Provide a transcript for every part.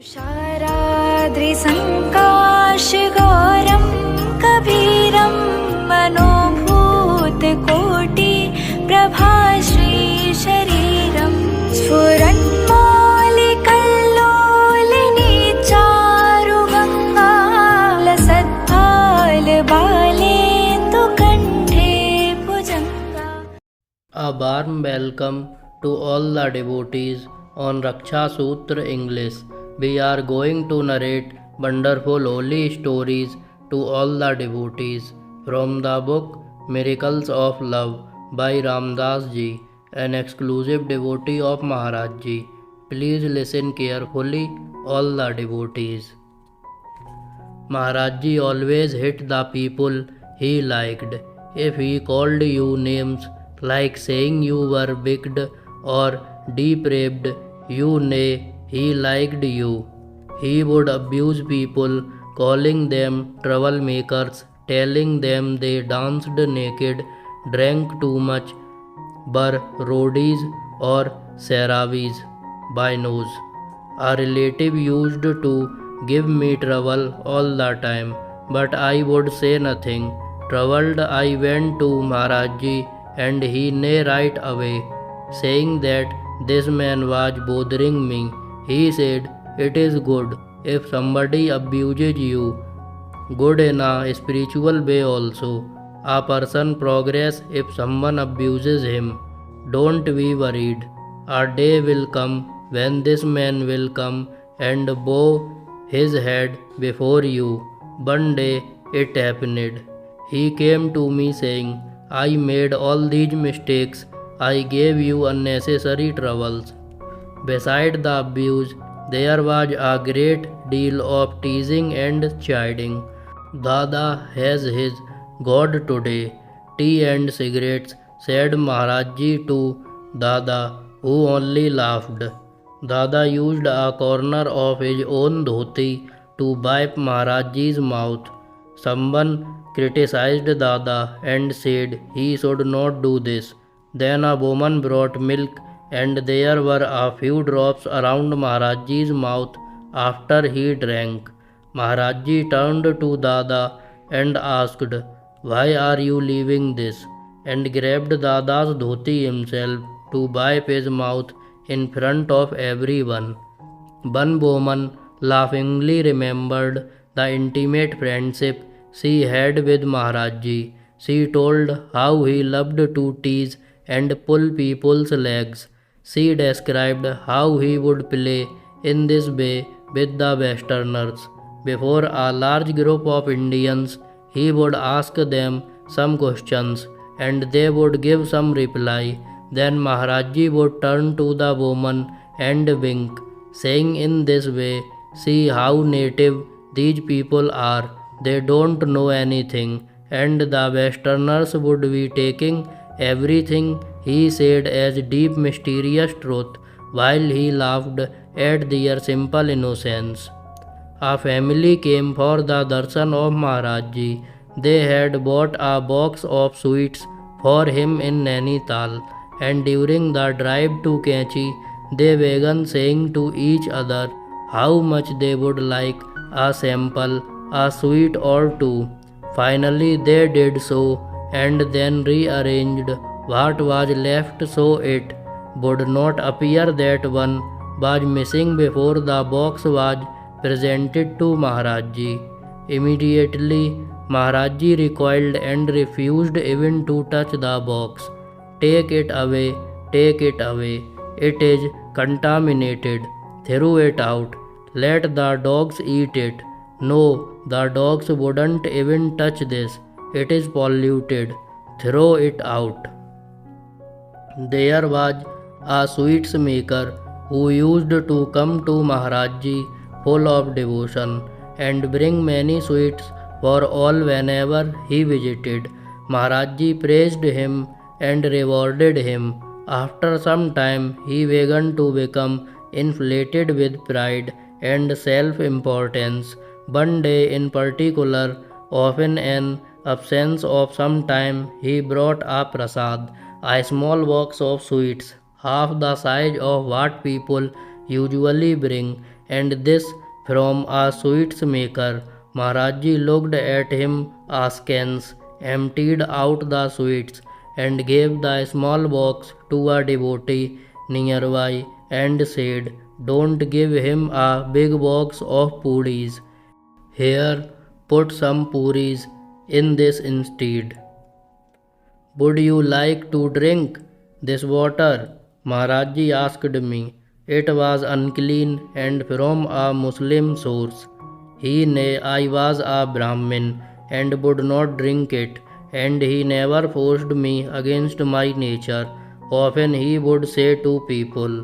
शाराद्रिसङ्काशगौरं कबीरं मनोभूतकोटि प्रभाश्रीशरीरं स्फुरन्मौलिकल्लोलिनी चारुगङ्गालसत्फालबालेन्दुकण्ठे भुजङ्गा. A warm welcome to all the devotees on Raksha Sutra English. We are going to narrate wonderful holy stories to all the devotees from the book Miracles of Love by Ramdas Ji, an exclusive devotee of Maharaj Ji. Please listen carefully, all the devotees. Maharaj Ji always hit the people he liked. If he called you names like saying you were wicked or depraved, you know he liked you. He would abuse people, calling them troublemakers, telling them they danced naked, drank too much, were roadies or saravis by nose. A relative used to give me trouble all the time, but I would say nothing. Troubled, I went to Maharaj Ji, and he knew right away, saying that this man was bothering me. He said, "It is good if somebody abuses you. Good in a spiritual way also. A person progress if someone abuses him. Don't be worried. A day will come when this man will come and bow his head before you." One day it happened. He came to me saying, "I made all these mistakes. I gave you unnecessary troubles." Beside the abuse, there was a great deal of teasing and chiding. Dada has his God today. Tea and cigarettes, said Maharaj Ji to Dada, who only laughed. Dada used a corner of his own dhoti to wipe Maharaj Ji's mouth. Someone criticized Dada and said he should not do this. Then a woman brought milk, and there were a few drops around Maharaj Ji's mouth after he drank. Maharaj Ji turned to Dada and asked, "Why are you leaving this?" and grabbed Dada's dhoti himself to wipe his mouth in front of everyone. One woman laughingly remembered the intimate friendship she had with Maharaj Ji. She told how he loved to tease and pull people's legs. She described how he would play in this way with the Westerners. Before a large group of Indians, he would ask them some questions and they would give some reply. Then Maharaj Ji would turn to the woman and wink, saying in this way, "See how native these people are. They don't know anything." And the Westerners would be taking everything he said as deep mysterious truth, while he laughed at their simple innocence. A family came for the darshan of Maharaj Ji. They had bought a box of sweets for him in Nainital, and during the drive to Kainchi, they began saying to each other how much they would like a sample, a sweet or two. Finally they did so, and then rearranged what was left so it would not appear that one was missing before the box was presented to Maharaj Ji. Immediately Maharaj Ji recoiled and refused even to touch the box. "Take it away, take it away. It is contaminated. Throw it out. Let the dogs eat it." "No, the dogs wouldn't even touch this. It is polluted. Throw it out." There was a sweets maker who used to come to Maharaj Ji full of devotion and bring many sweets for all whenever he visited. Maharaj Ji praised him and rewarded him. After some time, he began to become inflated with pride and self-importance. One day in particular, often in absence of some time, he brought a prasad, a small box of sweets, half the size of what people usually bring, and this from a sweets maker. Maharajji looked at him askance, emptied out the sweets, and gave the small box to a devotee nearby and said, "Don't give him a big box of puris. Here, put some puris in this instead." "Would you like to drink this water?" Maharajji asked me. It was unclean and from a Muslim source. He knew I was a Brahmin and would not drink it, and he never forced me against my nature. Often he would say to people,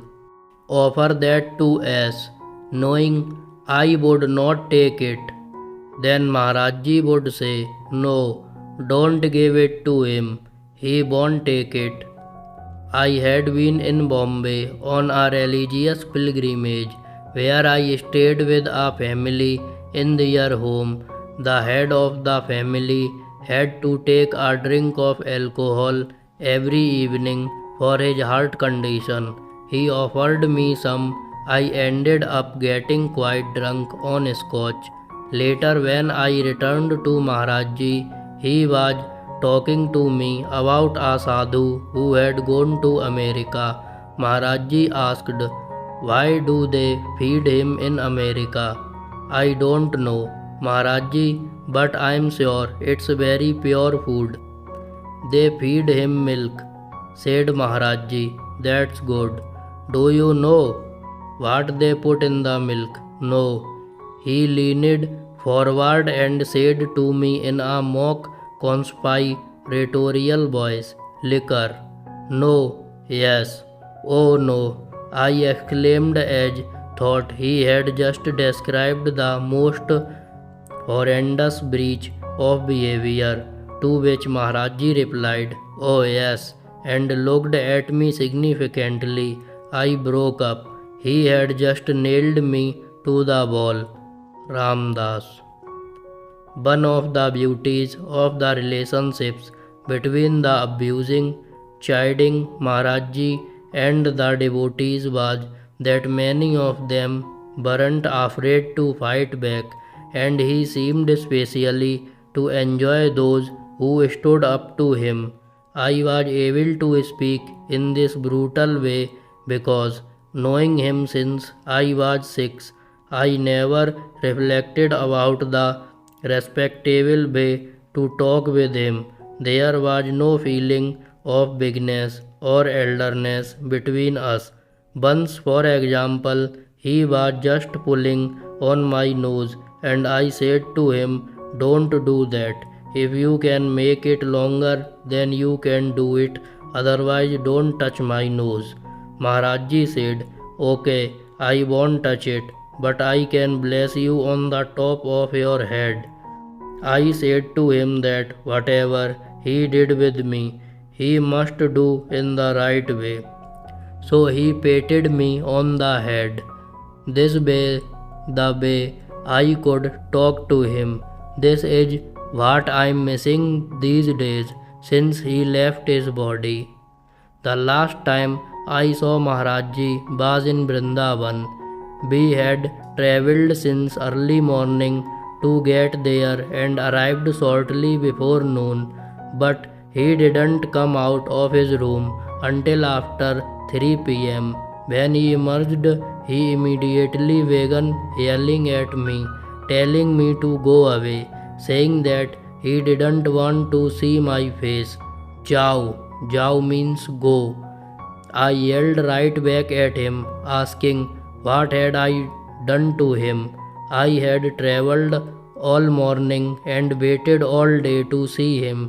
"Offer that to us," knowing I would not take it. Then Maharajji would say, "No, don't give it to him. He won't take it." I had been in Bombay on a religious pilgrimage where I stayed with a family in their home. The head of the family had to take a drink of alcohol every evening for his heart condition. He offered me some. I ended up getting quite drunk on scotch. Later, when I returned to Maharajji, he was talking to me about a sadhu who had gone to America. Maharajji asked, "Why do they feed him in America?" "I don't know, Maharajji, but I'm sure it's very pure food." "They feed him milk," said Maharajji. "That's good. Do you know what they put in the milk?" "No." He leaned forward and said to me in a mock conspiratorial voice, "Liquor." "No." "Yes." "Oh no," I exclaimed as thought he had just described the most horrendous breach of behavior, to which Maharajji replied, "Oh yes," and looked at me significantly. I broke up. He had just nailed me to the wall. Ramdas. One of the beauties of the relationships between the abusing, chiding Maharajji and the devotees was that many of them weren't afraid to fight back, and he seemed especially to enjoy those who stood up to him. I was able to speak in this brutal way because, knowing him since I was 6, I never reflected about the respectable way to talk with him. There was no feeling of bigness or elderness between us. Once, for example, he was just pulling on my nose, and I said to him, "Don't do that. If you can make it longer, then you can do it. Otherwise, don't touch my nose." Maharajji said, "Okay, I won't touch it, but I can bless you on the top of your head." I said to him that whatever he did with me, he must do in the right way. So he patted me on the head. This way, the way I could talk to him. This is what I'm missing these days since he left his body. The last time I saw Maharajji was in Vrindavan. We had travelled since early morning to get there and arrived shortly before noon, but he didn't come out of his room until after 3 p.m. When he emerged, he immediately began yelling at me, telling me to go away, saying that he didn't want to see my face. "Jao." Jao means go. I yelled right back at him, asking what had I done to him. I had travelled all morning and waited all day to see him,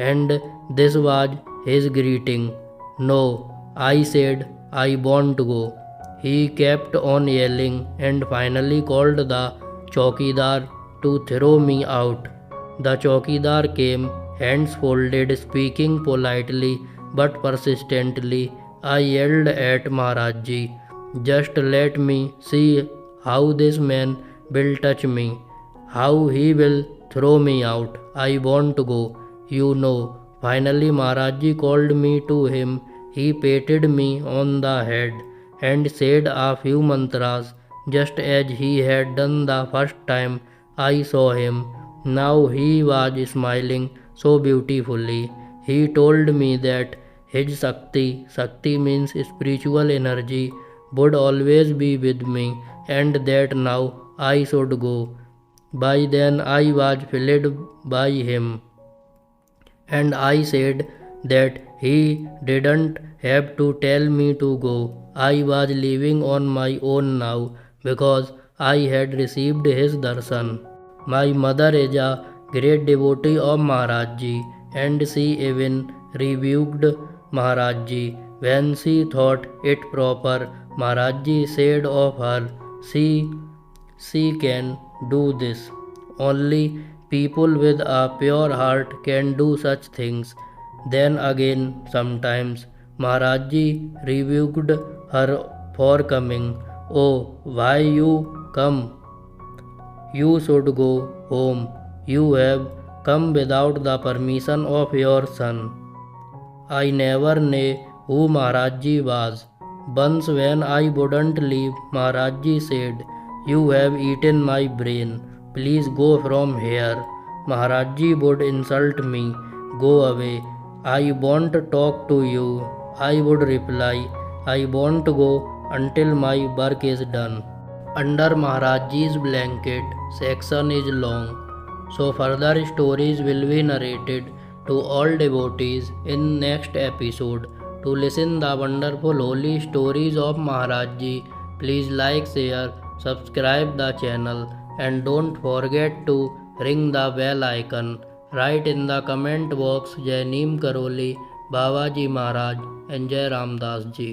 and this was his greeting. "No," I said, "I want to go." He kept on yelling and finally called the chowkidar to throw me out. The chowkidar came, hands folded, speaking politely but persistently. I yelled at Maharajji, "Just let me see how this man will touch me, how he will throw me out. I want to go, you know." Finally Maharajji called me to him. He patted me on the head and said a few mantras. just as he had done the first time I saw him. Now he was smiling so beautifully. He told me that his Shakti means spiritual energy, would always be with me, and that now I should go. By then I was filled by him, and I said that he didn't have to tell me to go. I was living on my own now because I had received his darshan. My mother is a great devotee of Maharaj Ji, and she even rebuked Maharaj Ji when she thought it proper. Maharaj Ji said of her, she can do this. Only people with a pure heart can do such things. Then again, sometimes Maharaj Ji rebuked her for coming. Oh, why you come? You should go home. You have come without the permission of your son. I never knew who Maharaj Ji was. Once when I wouldn't leave, Maharaj Ji said, "You have eaten my brain. Please go from here." Maharaj Ji would insult me. "Go away. I won't talk to you." I would reply, "I won't go until my work is done." Under Maharaj Ji's blanket section is long, so further stories will be narrated to all devotees in next episode. To listen the wonderful holy stories of Maharaj Ji, please like, share, subscribe the channel, and don't forget to ring the bell icon. Write in the comment box Jai Neem Karoli, Baba Ji Maharaj, and Jai Ramdas Ji.